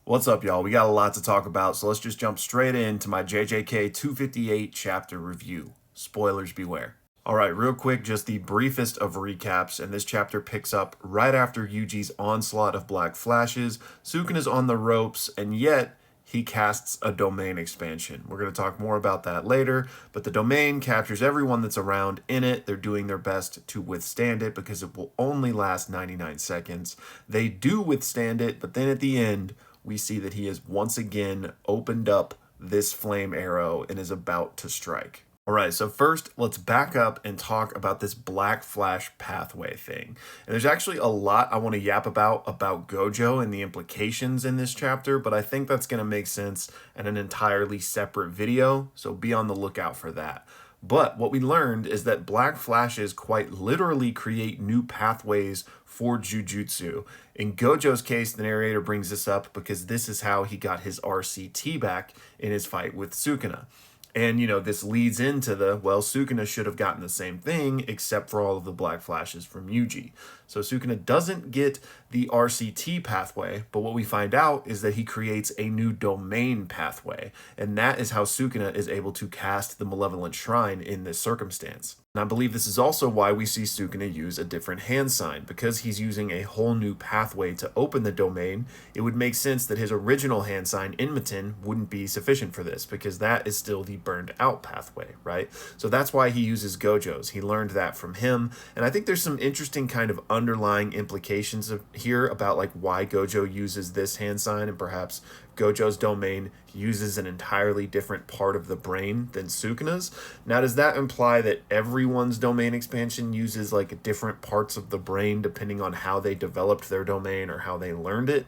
What's up, y'all? We got a lot to talk about, so let's just jump straight into my JJK 258 chapter review. Spoilers beware. All right, real quick, just the briefest of recaps, and this chapter picks up right after Yuji's onslaught of black flashes. Sukuna's on the ropes, and yet he casts a domain expansion. We're going to talk more about that later, but the domain captures everyone that's around in it. They're doing their best to withstand it because it will only last 99 seconds. They do withstand it, but then at the end, we see that he has once again opened up this flame arrow and is about to strike. All right, so first, let's back up and talk about this black flash pathway thing. And there's actually a lot I want to yap about Gojo and the implications in this chapter, but I think that's going to make sense in an entirely separate video, so be on the lookout for that. But what we learned is that black flashes quite literally create new pathways for Jujutsu. In Gojo's case, the narrator brings this up because this is how he got his RCT back in his fight with Sukuna. And, this leads into Sukuna should have gotten the same thing except for all of the black flashes from Yuji. So Sukuna doesn't get the RCT pathway, but what we find out is that he creates a new domain pathway. And that is how Sukuna is able to cast the Malevolent Shrine in this circumstance. And I believe this is also why we see Sukuna use a different hand sign. Because he's using a whole new pathway to open the domain, it would make sense that his original hand sign, Inmiten, wouldn't be sufficient for this, because that is still the burned out pathway, right? So that's why he uses Gojo's. He learned that from him, and I think there's some interesting kind of underlying implications here about why Gojo uses this hand sign, and perhaps Gojo's domain uses an entirely different part of the brain than Sukuna's. Now, does that imply that everyone's domain expansion uses different parts of the brain depending on how they developed their domain or how they learned it?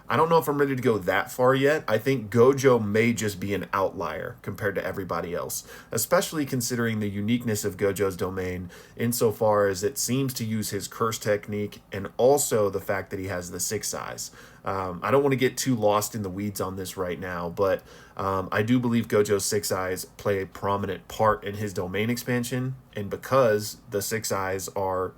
I don't know if I'm ready to go that far yet. I think Gojo may just be an outlier compared to everybody else, especially considering the uniqueness of Gojo's domain insofar as it seems to use his curse technique and also the fact that he has the six eyes. I don't want to get too lost in the weeds on this right now, but I do believe Gojo's six eyes play a prominent part in his domain expansion. And because the six eyes are,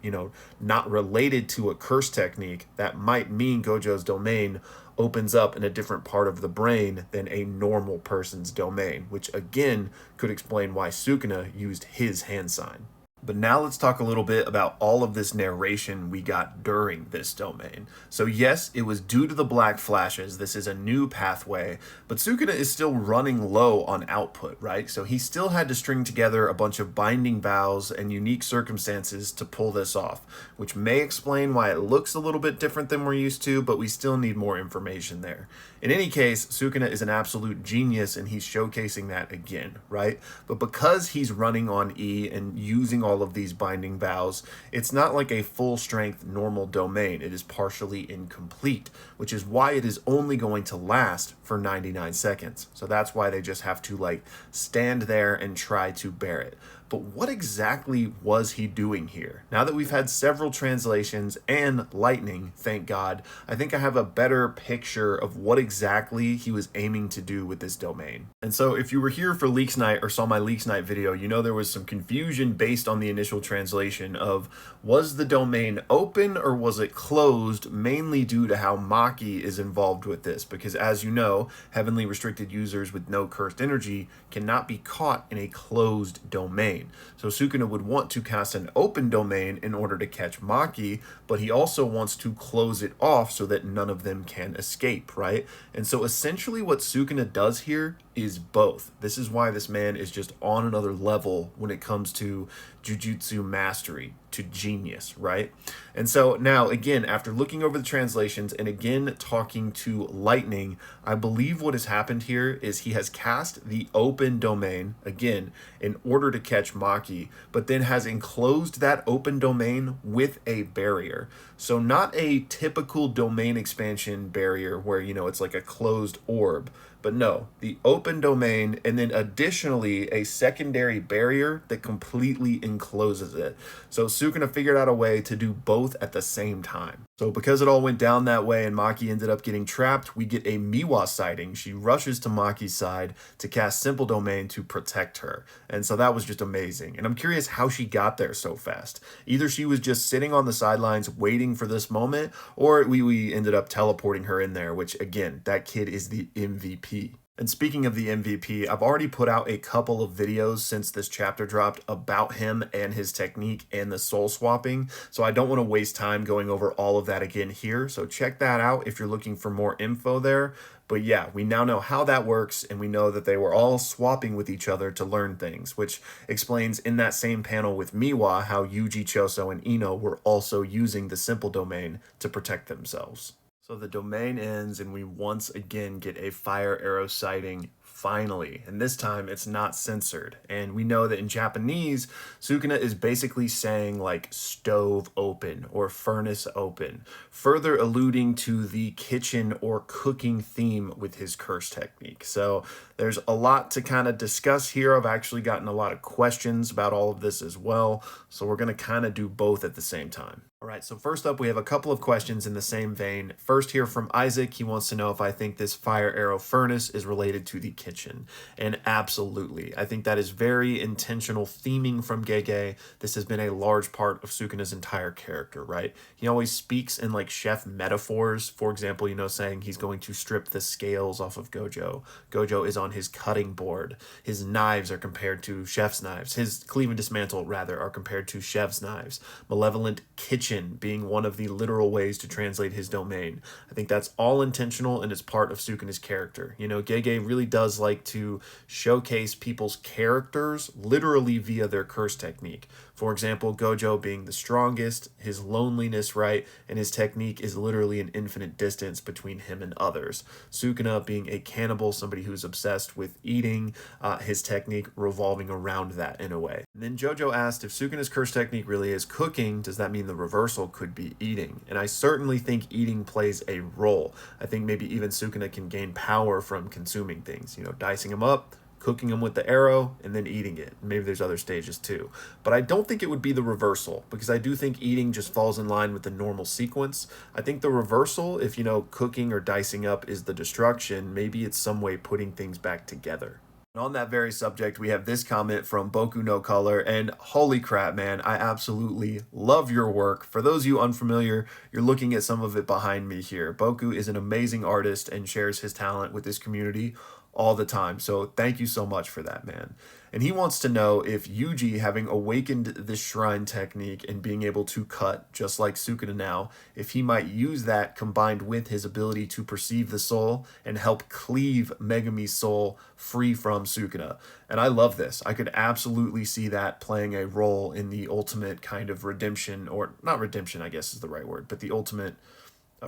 not related to a curse technique, that might mean Gojo's domain opens up in a different part of the brain than a normal person's domain, which again could explain why Sukuna used his hand sign. But now let's talk a little bit about all of this narration we got during this domain. So yes, it was due to the black flashes. This is a new pathway, but Sukuna is still running low on output, right? So he still had to string together a bunch of binding vows and unique circumstances to pull this off, which may explain why it looks a little bit different than we're used to, but we still need more information there. In any case, Sukuna is an absolute genius, and he's showcasing that again, right? But because he's running on E and using all of these binding vows, it's not like a full-strength normal domain. It is partially incomplete, which is why it is only going to last for 99 seconds. So that's why they just have to stand there and try to bear it. But what exactly was he doing here? Now that we've had several translations and lightning, thank God, I think I have a better picture of what exactly he was aiming to do with this domain. And so if you were here for Leaks Night or saw my Leaks Night video, there was some confusion based on the initial translation of, was the domain open or was it closed, mainly due to how Maki is involved with this, because as you know, heavenly restricted users with no cursed energy cannot be caught in a closed domain. So Sukuna would want to cast an open domain in order to catch Maki, but he also wants to close it off so that none of them can escape, right? And so essentially what Sukuna does here is both. This is why this man is just on another level when it comes to Jujutsu mastery, to genius, right? And so now, again, after looking over the translations and again talking to Lightning, I believe what has happened here is he has cast the open domain, again, in order to catch Maki, but then has enclosed that open domain with a barrier. So not a typical domain expansion barrier where, it's like a closed orb, but no, the open domain, and then additionally a secondary barrier that completely encloses it. So Sukuna figured out a way to do both at the same time. So because it all went down that way and Maki ended up getting trapped, we get a Miwa sighting. She rushes to Maki's side to cast Simple Domain to protect her. And so that was just amazing. And I'm curious how she got there so fast. Either she was just sitting on the sidelines waiting for this moment, or we ended up teleporting her in there, which again, that kid is the MVP. And speaking of the MVP, I've already put out a couple of videos since this chapter dropped about him and his technique and the soul swapping, so I don't want to waste time going over all of that again here. So check that out if you're looking for more info there. But yeah, we now know how that works, and we know that they were all swapping with each other to learn things, which explains in that same panel with Miwa how Yuji, Choso, and Ino were also using the simple domain to protect themselves. So the domain ends and we once again get a fire arrow sighting finally, and this time it's not censored. And we know that in Japanese, sukuna is basically saying like stove open or furnace open, further alluding to the kitchen or cooking theme with his curse technique. So there's a lot to kind of discuss here. I've actually gotten a lot of questions about all of this as well, so we're going to kind of do both at the same time. All right, so first up, we have a couple of questions in the same vein. First here from Isaac, he wants to know if I think this fire arrow furnace is related to the kitchen. And absolutely, I think that is very intentional theming from Gege. This has been a large part of Sukuna's entire character, right? He always speaks in like chef metaphors. For example, saying he's going to strip the scales off of Gojo. Gojo is on his cutting board. His knives are compared to chef's knives. His cleave and dismantle, rather, are compared to chef's knives. Malevolent kitchen being one of the literal ways to translate his domain. I think that's all intentional and it's part of Sukuna's character. Gege really does like to showcase people's characters literally via their curse technique. For example, Gojo being the strongest, his loneliness, right? And his technique is literally an infinite distance between him and others. Sukuna being a cannibal, somebody who's obsessed with eating, his technique revolving around that in a way. And then Jojo asked if Sukuna's curse technique really is cooking, does that mean the reversal could be eating? And I certainly think eating plays a role. I think maybe even Sukuna can gain power from consuming things, dicing them up, cooking them with the arrow, and then eating it. Maybe there's other stages too. But I don't think it would be the reversal, because I do think eating just falls in line with the normal sequence. I think the reversal, if cooking or dicing up is the destruction, maybe it's some way putting things back together. And on that very subject, we have this comment from Boku no Color, and holy crap, man, I absolutely love your work. For those of you unfamiliar, you're looking at some of it behind me here. Boku is an amazing artist and shares his talent with this community all the time. So thank you so much for that, man. And he wants to know if Yuji, having awakened this shrine technique and being able to cut just like Sukuna now, if he might use that combined with his ability to perceive the soul and help cleave Megami's soul free from Sukuna. And I love this. I could absolutely see that playing a role in the ultimate kind of redemption, or not redemption, I guess is the right word, but the ultimate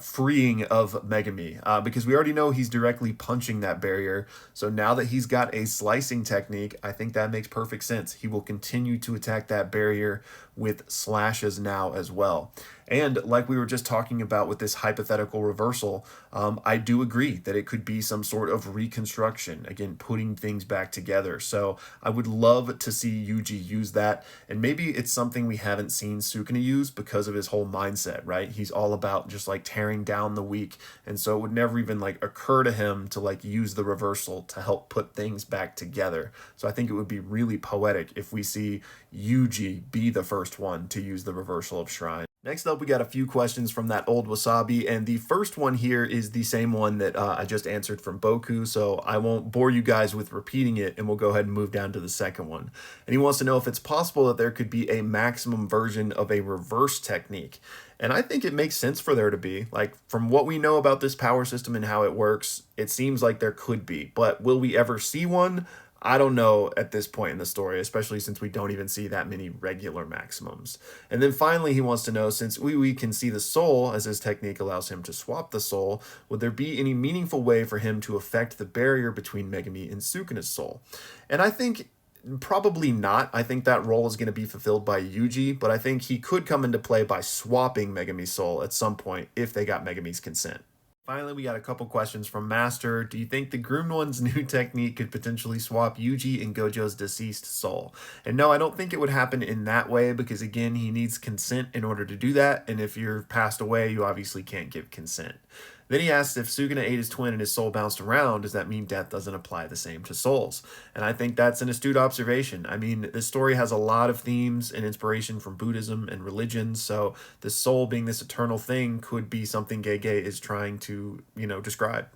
freeing of Megami, because we already know he's directly punching that barrier. So now that he's got a slicing technique, I think that makes perfect sense. He will continue to attack that barrier with slashes now as well. And like we were just talking about with this hypothetical reversal, I do agree that it could be some sort of reconstruction, again, putting things back together. So I would love to see Yuji use that. And maybe it's something we haven't seen Sukuna use because of his whole mindset, right? He's all about just like tearing down the weak. And so it would never even like occur to him to like use the reversal to help put things back together. So I think it would be really poetic if we see Yuji be the first one to use the reversal of Shrine. Next up, we got a few questions from that old Wasabi, and the first one here is the same one that I just answered from Boku, so I won't bore you guys with repeating it, and we'll go ahead and move down to the second one. And he wants to know if it's possible that there could be a maximum version of a reverse technique. And I think it makes sense for there to be. Like, from what we know about this power system and how it works, it seems like there could be. But will we ever see one? I don't know at this point in the story, especially since we don't even see that many regular maximums. And then finally, he wants to know, since we can see the soul, as his technique allows him to swap the soul, would there be any meaningful way for him to affect the barrier between Megami and Sukuna's soul? And I think probably not. I think that role is going to be fulfilled by Yuji, but I think he could come into play by swapping Megami's soul at some point if they got Megami's consent. Finally, we got a couple questions from Master. Do you think the Groomed One's new technique could potentially swap Yuji and Gojo's deceased soul? And no, I don't think it would happen in that way because, again, he needs consent in order to do that. And if you're passed away, you obviously can't give consent. Then he asks if Sukuna ate his twin and his soul bounced around, does that mean death doesn't apply the same to souls? And I think that's an astute observation. I mean, this story has a lot of themes and inspiration from Buddhism and religion, so the soul being this eternal thing could be something Gege is trying to, describe.